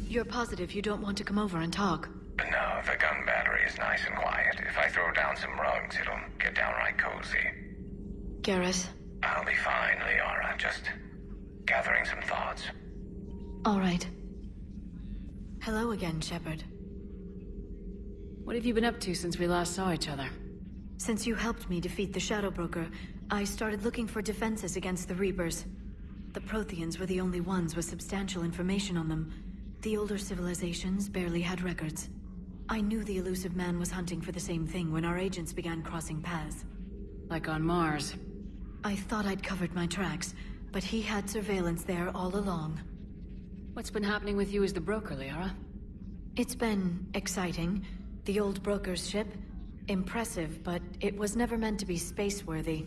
You're positive you don't want to come over and talk? No, the gun battery is nice and quiet. If I throw down some rugs, it'll get downright cozy. Garrus? I'll be fine, Liara. Just gathering some thoughts. All right. Hello again, Shepard. What have you been up to since we last saw each other? Since you helped me defeat the Shadow Broker, I started looking for defenses against the Reapers. The Protheans were the only ones with substantial information on them. The older civilizations barely had records. I knew the elusive man was hunting for the same thing when our agents began crossing paths. Like on Mars. I thought I'd covered my tracks, but he had surveillance there all along. What's been happening with you as the broker, Liara? It's been exciting. The old broker's ship, impressive, but it was never meant to be space-worthy.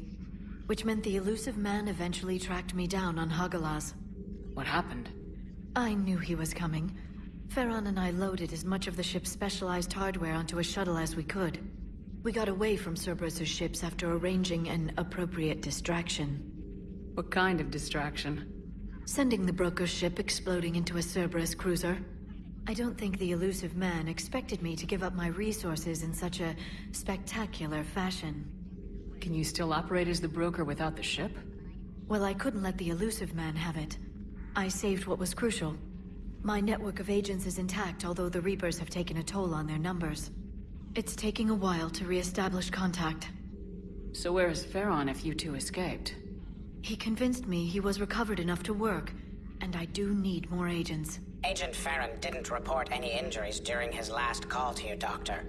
Which meant the elusive man eventually tracked me down on Hagalaz. What happened? I knew he was coming. Farron and I loaded as much of the ship's specialized hardware onto a shuttle as we could. We got away from Cerberus's ships after arranging an appropriate distraction. What kind of distraction? Sending the broker's ship exploding into a Cerberus cruiser. I don't think the elusive man expected me to give up my resources in such a spectacular fashion. Can you still operate as the broker without the ship? Well, I couldn't let the elusive man have it. I saved what was crucial. My network of agents is intact, although the Reapers have taken a toll on their numbers. It's taking a while to re-establish contact. So where is Farron if you two escaped? He convinced me he was recovered enough to work, and I do need more agents. Agent Farron didn't report any injuries during his last call to you, Doctor.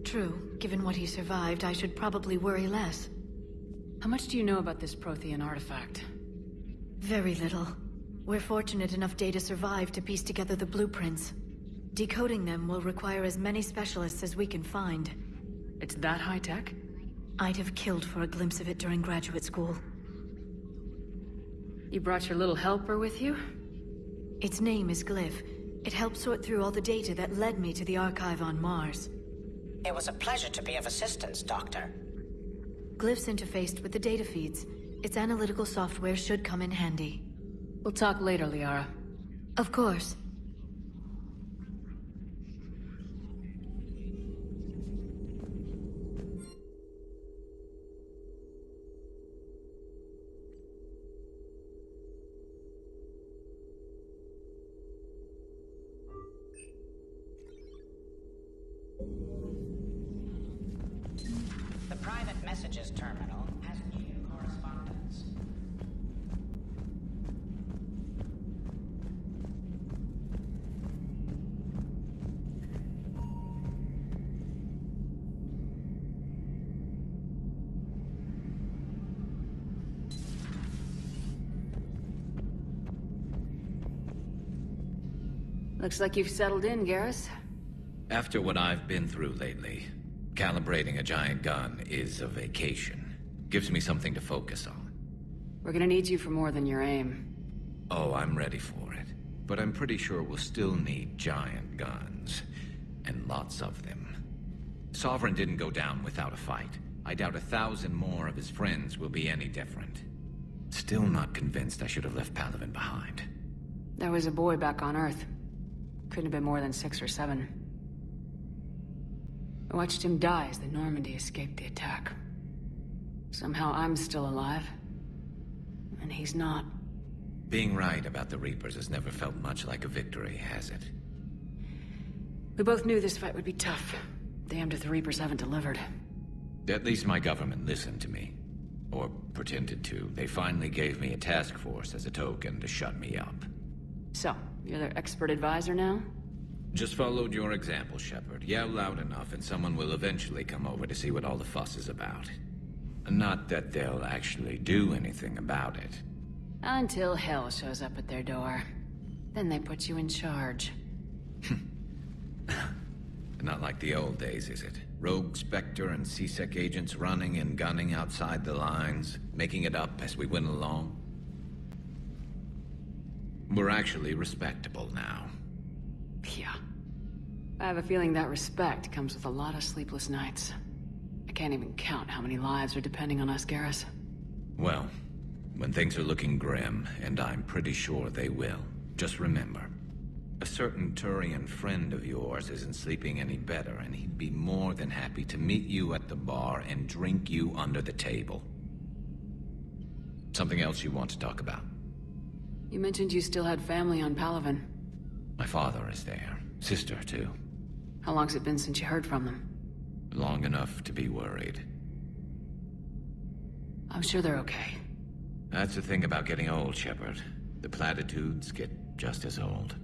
True. Given what he survived, I should probably worry less. How much do you know about this Prothean artifact? Very little. We're fortunate enough Data survived to piece together the blueprints. Decoding them will require as many specialists as we can find. It's that high-tech? I'd have killed for a glimpse of it during graduate school. You brought your little helper with you? Its name is Glyph. It helped sort through all the data that led me to the archive on Mars. It was a pleasure to be of assistance, Doctor. Glyph's interfaced with the data feeds. Its analytical software should come in handy. We'll talk later, Liara. Of course. The private messages terminal has new correspondence. Looks like you've settled in, Garrus. After what I've been through lately, calibrating a giant gun is a vacation. Gives me something to focus on. We're gonna need you for more than your aim. Oh, I'm ready for it. But I'm pretty sure we'll still need giant guns. And lots of them. Sovereign didn't go down without a fight. I doubt 1,000 more of his friends will be any different. Still not convinced I should have left Palaven behind. There was a boy back on Earth. Couldn't have been more than 6 or 7. I watched him die as the Normandy escaped the attack. Somehow I'm still alive. And he's not. Being right about the Reapers has never felt much like a victory, has it? We both knew this fight would be tough. Damned if the Reapers haven't delivered. At least my government listened to me. Or pretended to. They finally gave me a task force as a token to shut me up. So, you're their expert advisor now? Just followed your example, Shepard. Yell loud enough and someone will eventually come over to see what all the fuss is about. Not that they'll actually do anything about it. Until hell shows up at their door. Then they put you in charge. Not like the old days, is it? Rogue Spectre and C-Sec agents running and gunning outside the lines, making it up as we went along. We're actually respectable now. Yeah. I have a feeling that respect comes with a lot of sleepless nights. I can't even count how many lives are depending on us, Garrus. Well, when things are looking grim, and I'm pretty sure they will, just remember, A certain Turian friend of yours isn't sleeping any better, and he'd be more than happy to meet you at the bar and drink you under the table. Something else you want to talk about? You mentioned you still had family on Palaven. My father is there. Sister, too. How long's it been since you heard from them? Long enough to be worried. I'm sure they're okay. That's the thing about getting old, Shepard. The platitudes get just as old.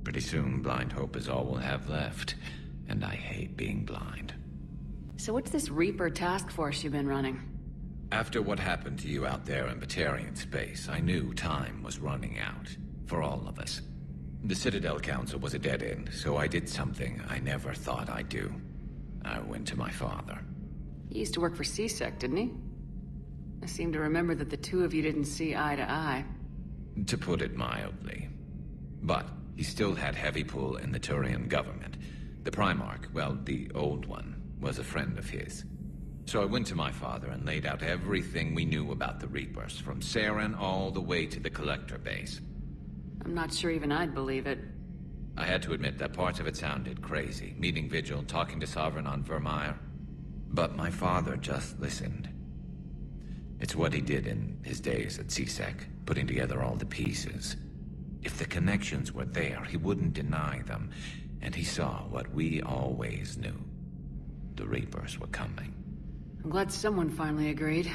Pretty soon, blind hope is all we'll have left. And I hate being blind. So what's this Reaper task force you've been running? After what happened to you out there in Batarian space, I knew time was running out. For all of us. The Citadel Council was a dead end, so I did something I never thought I'd do. I went to my father. He used to work for CSEC, didn't he? I seem to remember that the two of you didn't see eye to eye. To put it mildly. But he still had heavy pull in the Turian government. The Primarch, well, the old one, was a friend of his. So I went to my father and laid out everything we knew about the Reapers, from Saren all the way to the Collector base. I'm not sure even I'd believe it. I had to admit that parts of it sounded crazy, meeting Vigil, talking to Sovereign on Vermeer. But my father just listened. It's what he did in his days at CSEC, putting together all the pieces. If the connections were there, he wouldn't deny them, and he saw what we always knew. The Reapers were coming. I'm glad someone finally agreed.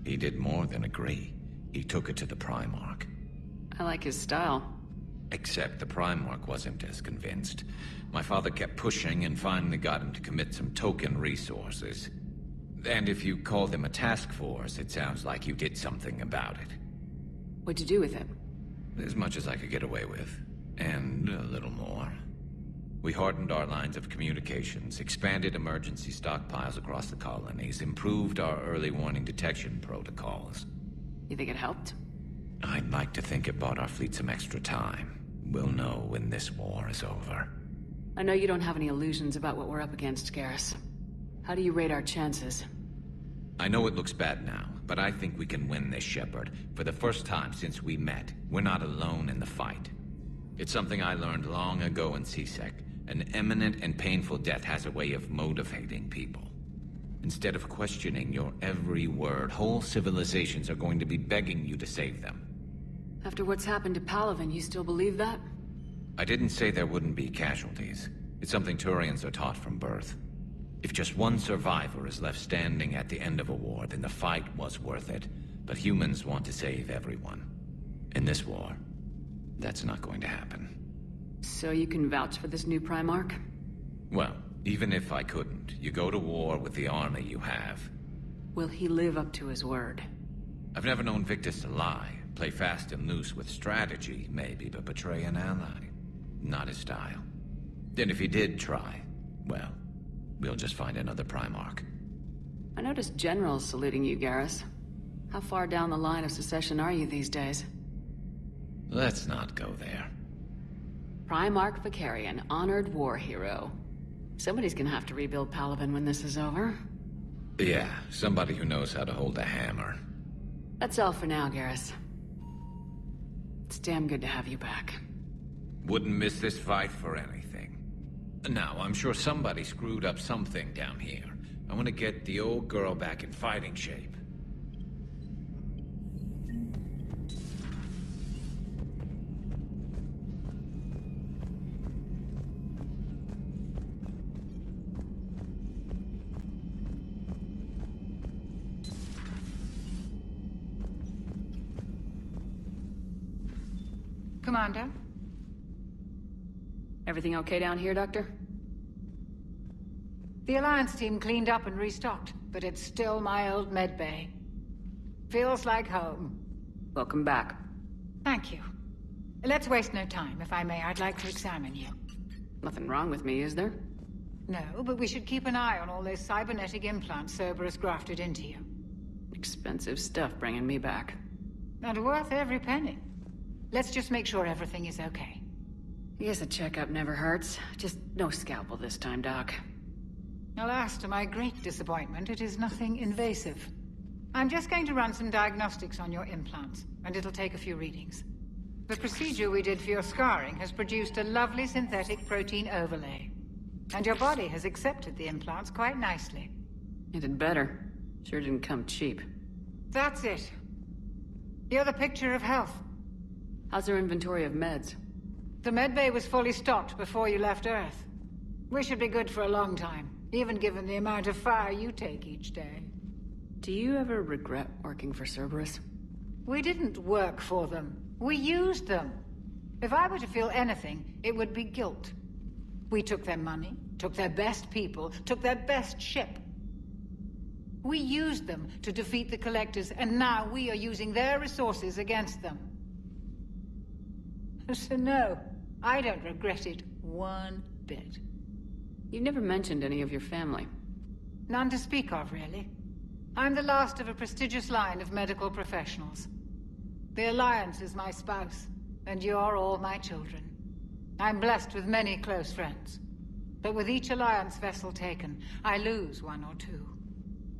He did more than agree. He took it to the Primarch. I like his style. Except the Primarch wasn't as convinced. My father kept pushing and finally got him to commit some token resources. And if you call them a task force, it sounds like you did something about it. What'd you do with it? As much as I could get away with. And a little more. We hardened our lines of communications, expanded emergency stockpiles across the colonies, improved our early warning detection protocols. You think it helped? I'd like to think it bought our fleet some extra time. We'll know when this war is over. I know you don't have any illusions about what we're up against, Garrus. How do you rate our chances? I know it looks bad now, but I think we can win this, Shepard. For the first time since we met, we're not alone in the fight. It's something I learned long ago in CSEC. An imminent and painful death has a way of motivating people. Instead of questioning your every word, whole civilizations are going to be begging you to save them. After what's happened to Palaven, you still believe that? I didn't say there wouldn't be casualties. It's something Turians are taught from birth. If just one survivor is left standing at the end of a war, then the fight was worth it. But humans want to save everyone. In this war, that's not going to happen. So you can vouch for this new Primarch? Well, even if I couldn't, you go to war with the army you have. Will he live up to his word? I've never known Victus to lie. Play fast and loose with strategy, maybe, but betray an ally. Not his style. Then if he did try, well, we'll just find another Primarch. I noticed generals saluting you, Garrus. How far down the line of secession are you these days? Let's not go there. Primarch Vicarian, honored war hero. Somebody's gonna have to rebuild Palaven when this is over. Yeah, somebody who knows how to hold a hammer. That's all for now, Garrus. It's damn good to have you back. Wouldn't miss this fight for anything. Now, I'm sure somebody screwed up something down here. I want to get the old girl back in fighting shape. Commander? Everything okay down here, Doctor? The Alliance team cleaned up and restocked, but it's still my old medbay. Feels like home. Welcome back. Thank you. Let's waste no time. If I may, I'd like to examine you. Nothing wrong with me, is there? No, but we should keep an eye on all those cybernetic implants Cerberus grafted into you. Expensive stuff bringing me back. And worth every penny. Let's just make sure everything is okay. I guess a checkup never hurts. Just no scalpel this time, Doc. Alas, to my great disappointment, it is nothing invasive. I'm just going to run some diagnostics on your implants, and it'll take a few readings. The procedure we did for your scarring has produced a lovely synthetic protein overlay. And your body has accepted the implants quite nicely. You did better. Sure didn't come cheap. That's it. You're the picture of health. How's your inventory of meds? The medbay was fully stocked before you left Earth. We should be good for a long time, even given the amount of fire you take each day. Do you ever regret working for Cerberus? We didn't work for them. We used them. If I were to feel anything, it would be guilt. We took their money, took their best people, took their best ship. We used them to defeat the Collectors, and now we are using their resources against them. So no, I don't regret it one bit. You never mentioned any of your family. None to speak of, really. I'm the last of a prestigious line of medical professionals. The Alliance is my spouse, and you're all my children. I'm blessed with many close friends. But with each Alliance vessel taken, I lose one or two.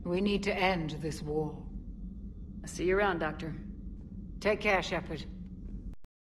We need to end this war. I'll see you around, Doctor. Take care, Shepard.